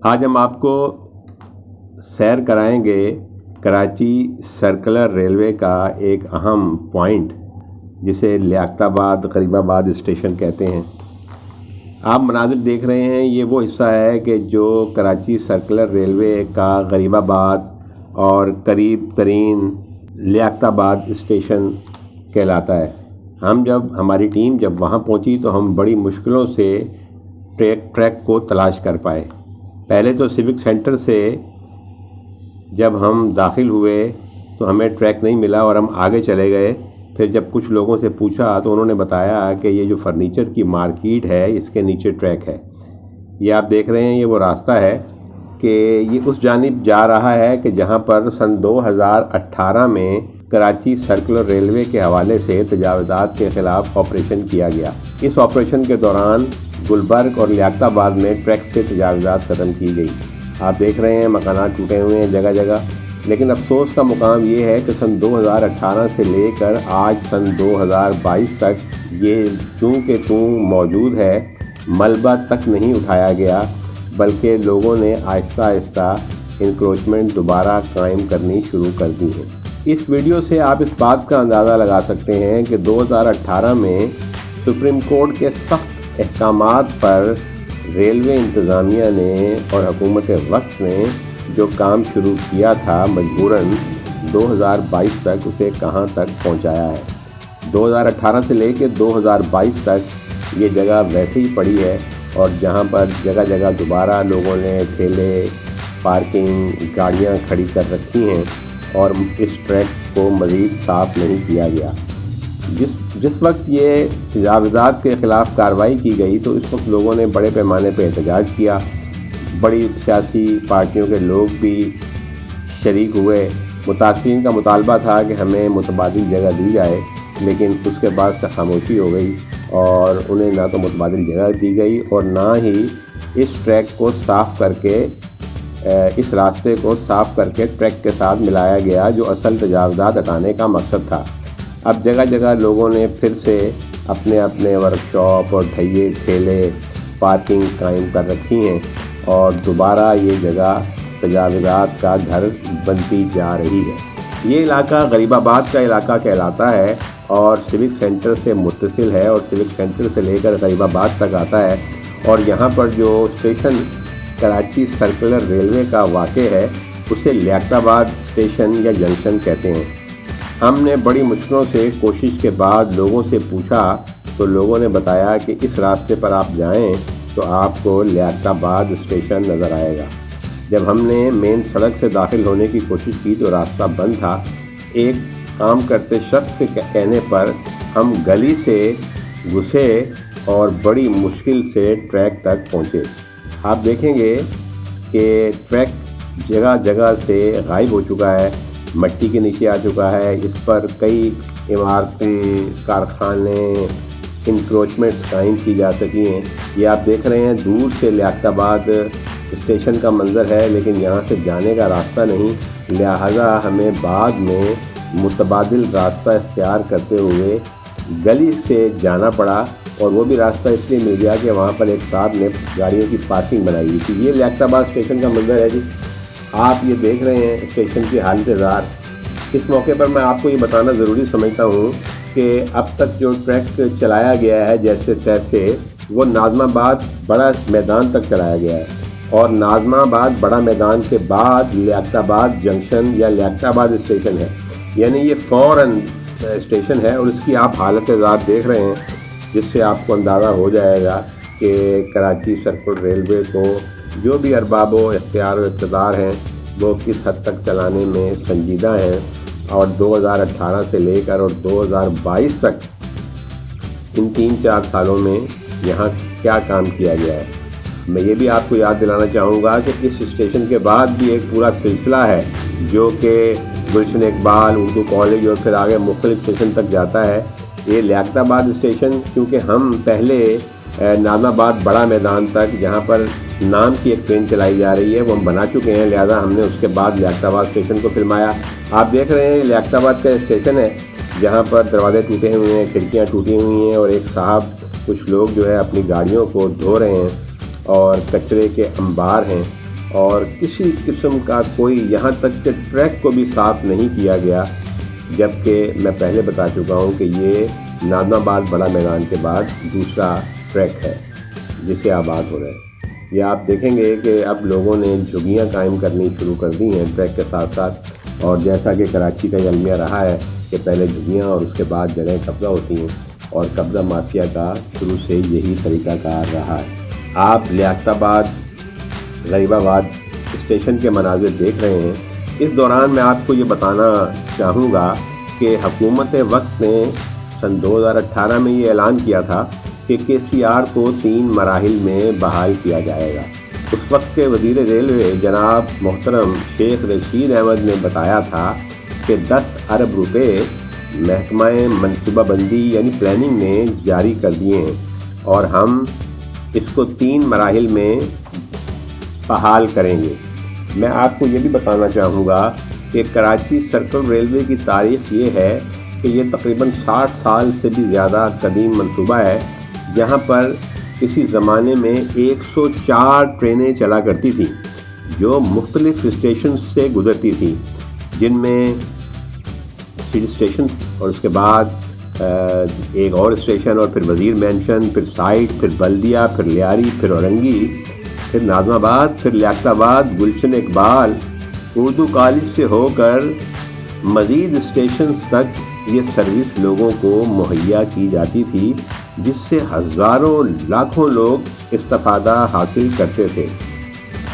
آج ہم آپ کو سیر کرائیں گے کراچی سرکلر ریلوے کا ایک اہم پوائنٹ جسے لیاقت آباد غریب آباد اسٹیشن کہتے ہیں۔ آپ مناظر دیکھ رہے ہیں، یہ وہ حصہ ہے کہ جو کراچی سرکلر ریلوے کا غریب آباد اور قریب ترین لیاقت آباد اسٹیشن کہلاتا ہے۔ ہماری ٹیم جب وہاں پہنچی تو ہم بڑی مشکلوں سے ٹریک کو تلاش کر پائے۔ پہلے تو سیوک سینٹر سے جب ہم داخل ہوئے تو ہمیں ٹریک نہیں ملا اور ہم آگے چلے گئے۔ پھر جب کچھ لوگوں سے پوچھا تو انہوں نے بتایا کہ یہ جو فرنیچر کی مارکیٹ ہے اس کے نیچے ٹریک ہے۔ یہ آپ دیکھ رہے ہیں، یہ وہ راستہ ہے کہ یہ اس جانب جا رہا ہے کہ جہاں پر سن 2018 میں کراچی سرکلر ریلوے کے حوالے سے تجاوزات کے خلاف آپریشن کیا گیا۔ اس آپریشن کے دوران گلبرگ اور لیاقت آباد میں ٹریک سے تجاوزات ختم کی گئی۔ آپ دیکھ رہے ہیں مکانات ٹوٹے ہوئے ہیں جگہ جگہ، لیکن افسوس کا مقام یہ ہے کہ سن 2018 سے لے کر آج سن 2022 تک یہ چونکہ موجود ہے، ملبہ تک نہیں اٹھایا گیا، بلکہ لوگوں نے آہستہ آہستہ انکروچمنٹ دوبارہ قائم کرنی شروع کر دی ہے۔ اس ویڈیو سے آپ اس بات کا اندازہ لگا سکتے ہیں کہ 2018 میں سپریم کورٹ کے سخت احکامات پر ریلوے انتظامیہ نے اور حکومت وقت نے جو کام شروع کیا تھا مجبوراً 2022 تک اسے کہاں تک پہنچایا ہے۔ 2018 سے لے کے 2022 تک یہ جگہ ویسے ہی پڑی ہے، اور جہاں پر جگہ جگہ دوبارہ لوگوں نے ٹھیلے، پارکنگ، گاڑیاں کھڑی کر رکھی ہیں اور اس ٹریک کو مزید صاف نہیں کیا گیا۔ جس وقت یہ تجاوزات کے خلاف کارروائی کی گئی تو اس وقت لوگوں نے بڑے پیمانے پہ احتجاج کیا، بڑی سیاسی پارٹیوں کے لوگ بھی شریک ہوئے۔ متاثرین کا مطالبہ تھا کہ ہمیں متبادل جگہ دی جائے، لیکن اس کے بعد سے خاموشی ہو گئی اور انہیں نہ تو متبادل جگہ دی گئی اور نہ ہی اس ٹریک کو صاف کر کے اس راستے کو صاف کر کے ٹریک کے ساتھ ملایا گیا جو اصل تجاوزات ہٹانے کا مقصد تھا۔ اب جگہ جگہ لوگوں نے پھر سے اپنے ورکشاپ اور ٹھیلے، پارکنگ قائم کر رکھی ہیں اور دوبارہ یہ جگہ تجاوزات کا گھر بنتی جا رہی ہے۔ یہ علاقہ غریب آباد کا علاقہ کہلاتا ہے اور سیوک سینٹر سے متصل ہے اور سیوک سینٹر سے لے کر غریب آباد تک آتا ہے، اور یہاں پر جو اسٹیشن کراچی سرکلر ریلوے کا واقع ہے اسے لیاقت آباد اسٹیشن یا جنکشن کہتے ہیں۔ ہم نے بڑی مشکلوں سے کوشش کے بعد لوگوں سے پوچھا تو لوگوں نے بتایا کہ اس راستے پر آپ جائیں تو آپ کو لیاقت آباد اسٹیشن نظر آئے گا۔ جب ہم نے مین سڑک سے داخل ہونے کی کوشش کی تو راستہ بند تھا۔ ایک کام کرتے شخص کے کہنے پر ہم گلی سے گھسے اور بڑی مشکل سے ٹریک تک پہنچے۔ آپ دیکھیں گے کہ ٹریک جگہ جگہ سے غائب ہو چکا ہے، مٹی کے نیچے آ چکا ہے۔ اس پر کئی عمارتیں، کارخانے، انکروچمنٹس قائم کی جا سکی ہیں۔ یہ آپ دیکھ رہے ہیں دور سے لیاقت آباد اسٹیشن کا منظر ہے، لیکن یہاں سے جانے کا راستہ نہیں، لہٰذا ہمیں بعد میں متبادل راستہ اختیار کرتے ہوئے گلی سے جانا پڑا، اور وہ بھی راستہ اس لیے مل گیا کہ وہاں پر ایک صاحب نے گاڑیوں کی پارکنگ بنائی ہوئی تھی۔ یہ لیاقت آباد اسٹیشن کا منظر ہے جی، آپ یہ دیکھ رہے ہیں اسٹیشن کی حالت زار۔ اس موقع پر میں آپ کو یہ بتانا ضروری سمجھتا ہوں کہ اب تک جو ٹریک چلایا گیا ہے جیسے تیسے وہ ناظم آباد بڑا میدان تک چلایا گیا ہے، اور ناظم آباد بڑا میدان کے بعد لیاقت آباد جنکشن یا لیاقت آباد اسٹیشن ہے، یعنی یہ فوراً اسٹیشن ہے، اور اس کی آپ حالت زار دیکھ رہے ہیں، جس سے آپ کو اندازہ ہو جائے گا کہ کراچی سرکل ریلوے کو جو بھی ارباب و اختیار و اقتدار ہیں وہ کس حد تک چلانے میں سنجیدہ ہیں، اور 2018 سے لے کر اور 2022 تک ان 3-4 سالوں میں یہاں کیا کام کیا گیا ہے۔ میں یہ بھی آپ کو یاد دلانا چاہوں گا کہ اس اسٹیشن کے بعد بھی ایک پورا سلسلہ ہے جو کہ گلشن اقبال اردو کالج اور پھر آگے مختلف اسٹیشن تک جاتا ہے۔ یہ لیاقت آباد اسٹیشن کیونکہ ہم پہلے ناظم آباد بڑا میدان تک جہاں پر نام کی ایک ٹرین چلائی جا رہی ہے وہ ہم بنا چکے ہیں، لہذا ہم نے اس کے بعد لیاقت آباد اسٹیشن کو فلمایا۔ آپ دیکھ رہے ہیں لیاقت آباد کا اسٹیشن ہے جہاں پر دروازے ٹوٹے ہوئے ہیں، کھڑکیاں ٹوٹی ہوئی ہیں، اور ایک صاحب کچھ لوگ جو ہے اپنی گاڑیوں کو دھو رہے ہیں اور کچرے کے انبار ہیں۔ اور کسی قسم کا کوئی یہاں تک کہ ٹریک کو بھی صاف نہیں کیا گیا، جبکہ میں پہلے بتا چکا ہوں کہ یہ نادم آباد بڑا میدان کے بعد دوسرا ٹریک ہے جسے آباد ہو رہے ہیں۔ یہ آپ دیکھیں گے کہ اب لوگوں نے جھگیاں قائم کرنی شروع کر دی ہیں ٹریک کے ساتھ ساتھ، اور جیسا کہ کراچی کا المیہ رہا ہے کہ پہلے جھگیاں اور اس کے بعد جگہیں قبضہ ہوتی ہیں، اور قبضہ مافیا کا شروع سے یہی طریقہ کار رہا ہے۔ آپ لیاقت آباد غریب آباد اسٹیشن کے مناظر دیکھ رہے ہیں۔ اس دوران میں آپ کو یہ بتانا چاہوں گا کہ حکومت وقت نے سن 2018 میں یہ اعلان کیا تھا کہ KCR کو 3 مراحل میں بحال کیا جائے گا۔ اس وقت کے وزیر ریلوے جناب محترم شیخ رشید احمد نے بتایا تھا کہ 10 ارب روپے محکمہ منصوبہ بندی یعنی پلاننگ نے جاری کر دیے ہیں، اور ہم اس کو 3 مراحل میں بحال کریں گے۔ میں آپ کو یہ بھی بتانا چاہوں گا کہ کراچی سرکل ریلوے کی تاریخ یہ ہے کہ یہ تقریباً 60 سال سے بھی زیادہ قدیم منصوبہ ہے، جہاں پر کسی زمانے میں 104 ٹرینیں چلا کرتی تھیں جو مختلف اسٹیشن سے گزرتی تھیں، جن میں سٹی اسٹیشن اور اس کے بعد ایک اور اسٹیشن، اور پھر وزیر مینشن، پھر سائٹ، پھر بلدیہ، پھر لیاری، پھر اورنگی، پھر نادم آباد، پھر لیاقت آباد، گلشن اقبال، اردو کالج سے ہو کر مزید اسٹیشنز تک یہ سروس لوگوں کو مہیا کی جاتی تھی، جس سے ہزاروں لاکھوں لوگ استفادہ حاصل کرتے تھے۔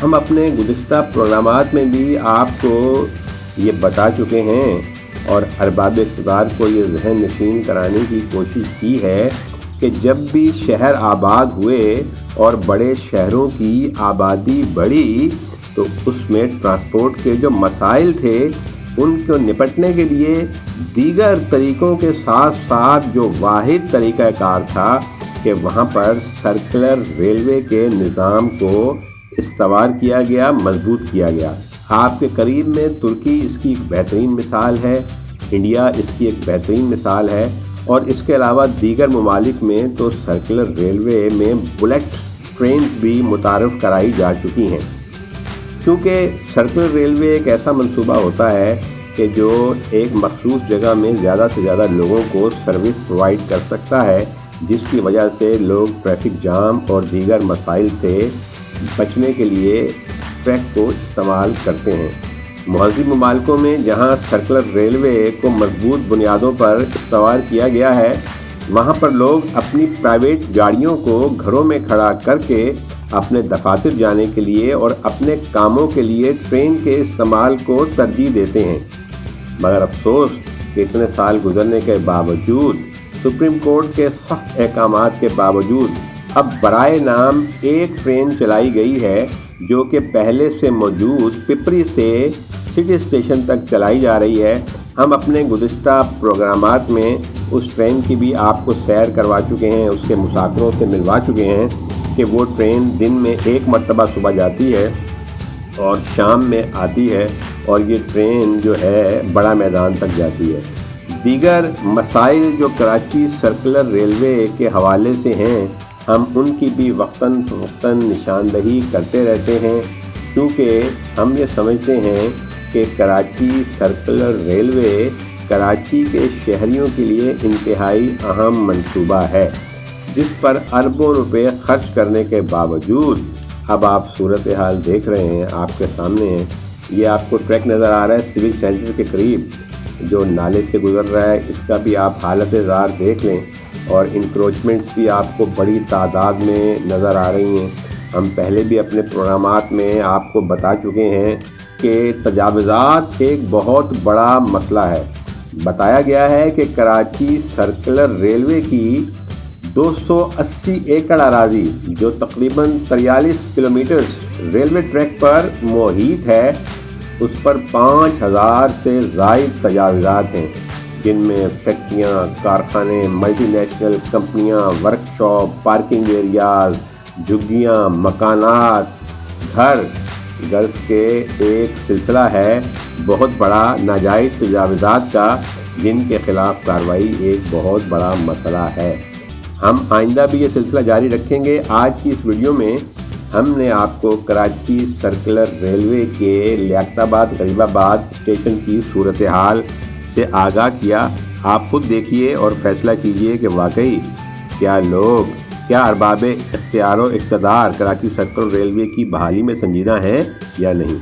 ہم اپنے گزشتہ پروگرامات میں بھی آپ کو یہ بتا چکے ہیں اور ارباب اقتدار کو یہ ذہن نشین کرانے کی کوشش کی ہے کہ جب بھی شہر آباد ہوئے اور بڑے شہروں کی آبادی بڑھی تو اس میں ٹرانسپورٹ کے جو مسائل تھے ان کو نپٹنے کے لیے دیگر طریقوں کے ساتھ ساتھ جو واحد طریقہ کار تھا کہ وہاں پر سرکلر ریلوے کے نظام کو استوار کیا گیا، مضبوط کیا گیا۔ آپ کے قریب میں ترکی اس کی ایک بہترین مثال ہے، انڈیا اس کی ایک بہترین مثال ہے، اور اس کے علاوہ دیگر ممالک میں تو سرکلر ریلوے میں بلیٹ ٹرینز بھی متعارف کرائی جا چکی ہیں، کیونکہ سرکلر ریلوے ایک ایسا منصوبہ ہوتا ہے کہ جو ایک مخصوص جگہ میں زیادہ سے زیادہ لوگوں کو سروس پرووائڈ کر سکتا ہے، جس کی وجہ سے لوگ ٹریفک جام اور دیگر مسائل سے بچنے کے لیے ٹریک کو استعمال کرتے ہیں۔ مہذب ممالکوں میں جہاں سرکلر ریلوے کو مضبوط بنیادوں پر استوار کیا گیا ہے، وہاں پر لوگ اپنی پرائیویٹ گاڑیوں کو گھروں میں کھڑا کر کے اپنے دفاتر جانے کے لیے اور اپنے کاموں کے لیے ٹرین کے استعمال کو ترجیح دیتے ہیں۔ مگر افسوس کہ اتنے سال گزرنے کے باوجود، سپریم کورٹ کے سخت احکامات کے باوجود، اب برائے نام ایک ٹرین چلائی گئی ہے جو کہ پہلے سے موجود پپری سے سٹی اسٹیشن تک چلائی جا رہی ہے۔ ہم اپنے گزشتہ پروگرامات میں اس ٹرین کی بھی آپ کو سیر کروا چکے ہیں، اس کے مسافروں سے ملوا چکے ہیں کہ وہ ٹرین دن میں ایک مرتبہ صبح جاتی ہے اور شام میں آتی ہے، اور یہ ٹرین جو ہے بڑا میدان تک جاتی ہے۔ دیگر مسائل جو کراچی سرکلر ریلوے کے حوالے سے ہیں، ہم ان کی بھی وقتاً فوقتاً نشاندہی کرتے رہتے ہیں، کیونکہ ہم یہ سمجھتے ہیں کہ کراچی سرکلر ریلوے کراچی کے شہریوں کے لیے انتہائی اہم منصوبہ ہے، جس پر اربوں روپے خرچ کرنے کے باوجود اب آپ صورتحال دیکھ رہے ہیں، آپ کے سامنے ہیں۔ یہ آپ کو ٹریک نظر آ رہا ہے سول سینٹر کے قریب جو نالے سے گزر رہا ہے، اس کا بھی آپ حالت زار دیکھ لیں، اور انکروچمنٹس بھی آپ کو بڑی تعداد میں نظر آ رہی ہیں۔ ہم پہلے بھی اپنے پروگرامات میں آپ کو بتا چکے ہیں کہ تجاوزات ایک بہت بڑا مسئلہ ہے۔ بتایا گیا ہے کہ کراچی سرکلر ریلوے کی 280 ایکڑ اراضی جو تقریباً 43 کلومیٹرز ریلوے ٹریک پر محیط ہے، اس پر 5000 سے زائد تجاوزات ہیں، جن میں فیکٹریاں، کارخانے، ملٹی نیشنل کمپنیاں، ورک شاپ، پارکنگ ایریاز، جھگیاں، مکانات، گھر غرض کے ایک سلسلہ ہے بہت بڑا ناجائز تجاوزات کا، جن کے خلاف کارروائی ایک بہت بڑا مسئلہ ہے۔ ہم آئندہ بھی یہ سلسلہ جاری رکھیں گے۔ آج کی اس ویڈیو میں ہم نے آپ کو کراچی سرکلر ریلوے کے لیاقت آباد غریب آباد اسٹیشن کی صورتحال سے آگاہ کیا۔ آپ خود دیکھیے اور فیصلہ کیجیے کہ واقعی کیا ارباب اختیار و اقتدار کراچی سرکلر ریلوے کی بحالی میں سنجیدہ ہیں یا نہیں۔